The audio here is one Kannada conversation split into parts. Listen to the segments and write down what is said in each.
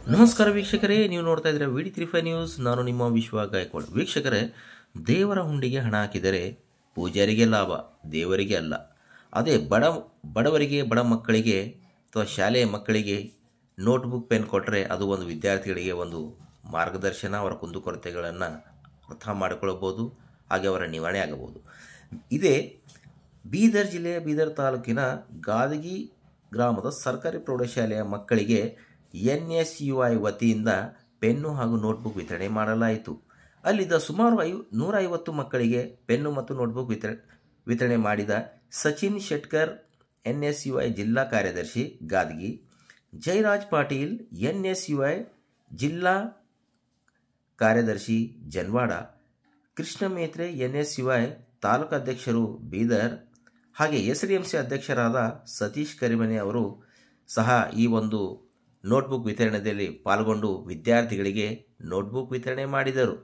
ನಮಸ್ಕಾರ ವೀಕ್ಷಕರೇ, ನೀವು ನೋಡ್ತಾ ಇದ್ದೀರಾ VD35 ನ್ಯೂಸ್. ನಾನು ನಿಮ್ಮ ವಿಶ್ವ ಗಾಯಕ್ವಾಡ್. ವೀಕ್ಷಕರೇ, ದೇವರ ಹುಂಡಿಗೆ ಹಣ ಹಾಕಿದರೆ ಪೂಜಾರಿಗೆ ಲಾಭ, ದೇವರಿಗೆ ಅಲ್ಲ. ಅದೇ ಬಡವರಿಗೆ, ಬಡ ಮಕ್ಕಳಿಗೆ ಅಥವಾ ಶಾಲೆಯ ಮಕ್ಕಳಿಗೆ ನೋಟ್ಬುಕ್ ಪೆನ್ ಕೊಟ್ಟರೆ ಅದು ಒಂದು ವಿದ್ಯಾರ್ಥಿಗಳಿಗೆ ಒಂದು ಮಾರ್ಗದರ್ಶನ, ಅವರ ಕುಂದುಕೊರತೆಗಳನ್ನು ಅರ್ಥ ಮಾಡಿಕೊಳ್ಳಬಹುದು, ಹಾಗೆ ಅವರ ನಿವಾರಣೆ ಆಗಬಹುದು. ಇದೇ ಬೀದರ್ ಜಿಲ್ಲೆಯ ಬೀದರ್ ತಾಲೂಕಿನ ಗಾದಗಿ ಗ್ರಾಮದ ಸರ್ಕಾರಿ ಪ್ರೌಢಶಾಲೆಯ ಮಕ್ಕಳಿಗೆ NSUI ವತಿಯಿಂದ ಪೆನ್ನು ಹಾಗೂ ನೋಟ್ಬುಕ್ ವಿತರಣೆ ಮಾಡಲಾಯಿತು. ಅಲ್ಲಿದ್ದ ಸುಮಾರು 150 ಮಕ್ಕಳಿಗೆ ಪೆನ್ನು ಮತ್ತು ನೋಟ್ಬುಕ್ ವಿತರಣೆ ಮಾಡಿದ ಸಚಿನ್ ಶೆಟ್ಕರ್, NSUI ಜಿಲ್ಲಾ ಕಾರ್ಯದರ್ಶಿ ಗಾದಗಿ, ಜಯರಾಜ್ ಪಾಟೀಲ್, NSUI ಜಿಲ್ಲಾ ಕಾರ್ಯದರ್ಶಿ ಜನ್ವಾಡ, ಕೃಷ್ಣ ಮೇತ್ರೆ, NSUI ತಾಲೂಕು ಅಧ್ಯಕ್ಷರು ಬೀದರ್, ಹಾಗೆ SDMC ಅಧ್ಯಕ್ಷರಾದ ಸತೀಶ್ ಕರಿಮನೆ ಅವರು ಸಹ ಈ ಒಂದು ನೋಟ್ಬುಕ್ ವಿತರಣೆಯಲ್ಲಿ ಪಾಲ್ಗೊಂಡು ವಿದ್ಯಾರ್ಥಿಗಳಿಗೆ ನೋಟ್ಬುಕ್ ವಿತರಣೆ ಮಾಡಿದರು.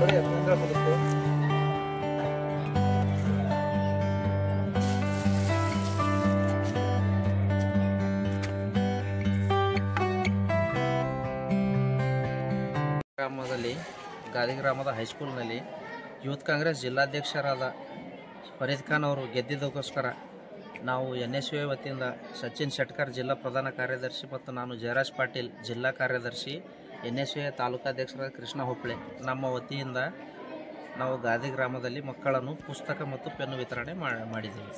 ಗ್ರಾಮದಲ್ಲಿ ಗಾದಿ ಗ್ರಾಮದ ಹೈಸ್ಕೂಲ್ನಲ್ಲಿ ಯೂತ್ ಕಾಂಗ್ರೆಸ್ ಜಿಲ್ಲಾಧ್ಯಕ್ಷರಾದ ಫರೀದ್ ಖಾನ್ ಅವರು ಗೆದ್ದಿದ್ದಕ್ಕೋಸ್ಕರ ನಾವು NSUA ವತಿಯಿಂದ ಸಚಿನ್ ಶೆಟ್ಕರ್ ಜಿಲ್ಲಾ ಪ್ರಧಾನ ಕಾರ್ಯದರ್ಶಿ ಮತ್ತು ನಾನು ಜಯರಾಜ್ ಪಾಟೀಲ್ ಜಿಲ್ಲಾ ಕಾರ್ಯದರ್ಶಿ, NSUA ತಾಲೂಕಾಧ್ಯಕ್ಷರಾದ ಕೃಷ್ಣ ಹೊಪ್ಪಳೆ ನಮ್ಮ ವತಿಯಿಂದ ನಾವು ಗಾದಿ ಗ್ರಾಮದಲ್ಲಿ ಮಕ್ಕಳನ್ನು ಪುಸ್ತಕ ಮತ್ತು ಪೆನ್ನು ವಿತರಣೆ ಮಾಡಿದ್ದೇವೆ.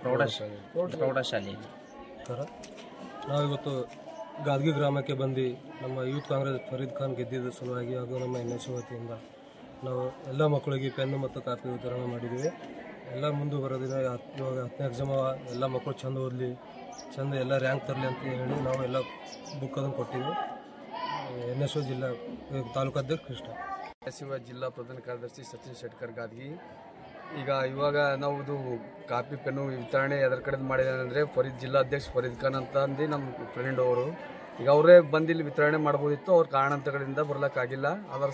ಪ್ರೌಢಶಾಲೆಯಲ್ಲಿ ನಾವಿವತ್ತು ಗಾದಗಿ ಗ್ರಾಮಕ್ಕೆ ಬಂದು ನಮ್ಮ ಯೂತ್ ಕಾಂಗ್ರೆಸ್ ಫರೀದ್ ಖಾನ್ ಗೆದ್ದಿದ್ದ ಸಲುವಾಗಿ ಹಾಗೂ ನಮ್ಮ NSUA ವತಿಯಿಂದ ನಾವು ಎಲ್ಲ ಮಕ್ಕಳಿಗೆ ಪೆನ್ನು ಮತ್ತು ಕಾಪಿ ವಿತರಣೆ ಮಾಡಿದ್ದೀವಿ. ಎಲ್ಲ ಮುಂದುವರೆದಿನ ಇವಾಗ 10ನೇ ಎಕ್ಸಾಮ್ ಎಲ್ಲ ಮಕ್ಕಳು ಚೆಂದ ಓದಲಿ, ಚೆಂದ ಎಲ್ಲ ರ್ಯಾಂಕ್ ತರಲಿ ಅಂತ ಹೇಳಿ ನಾವು ಎಲ್ಲ ಬುಕ್ ಅದನ್ನು ಕೊಟ್ಟಿದ್ದೀವಿ. NSUA ಜಿಲ್ಲಾ ತಾಲೂಕಾಧ್ಯಕ್ಷ ಕೃಷ್ಣ. NSUA ಜಿಲ್ಲಾ ಪ್ರಧಾನ ಕಾರ್ಯದರ್ಶಿ ಸಚಿನ್ ಶೆಟ್ಕರ್ ಗಾದಗಿ. ಇವಾಗ ನಾವು ಇದು ಕಾಪಿ ಪೆನ್ನು ವಿತರಣೆ ಎದರ ಕಡೆ ಮಾಡಿದ್ದಾರೆ ಅಂದರೆ ಜಿಲ್ಲಾಧ್ಯಕ್ಷ ಫರೀದ್ ಖಾನ್ ಅಂತ ಅಂದು ನಮ್ಮ ಫ್ರೆಂಡ್ ಅವರು. ಈಗ ಅವರೇ ಬಂದು ಇಲ್ಲಿ ವಿತರಣೆ ಮಾಡ್ಬೋದಿತ್ತು, ಅವ್ರ ಕಾರಣಾಂತರಗಳಿಂದ ಬರ್ಲಿಕ್ಕಾಗಿಲ್ಲ. ಅದರ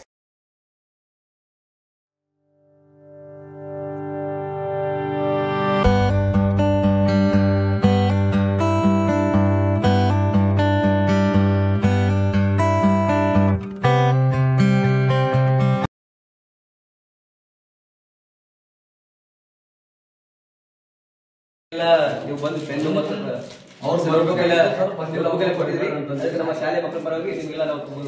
ನೀವು ಬಂದು ಪೆನ್ನು ಮತ್ತು ಕೊಟ್ಟಿದ್ರಿ. ಅದಕ್ಕೆ ನಮ್ಮ ಶಾಲೆ ಮಕ್ಕಳ ಪರವಾಗಿ ನಿಮಗೆಲ್ಲ ನಾವು ತುಂಬ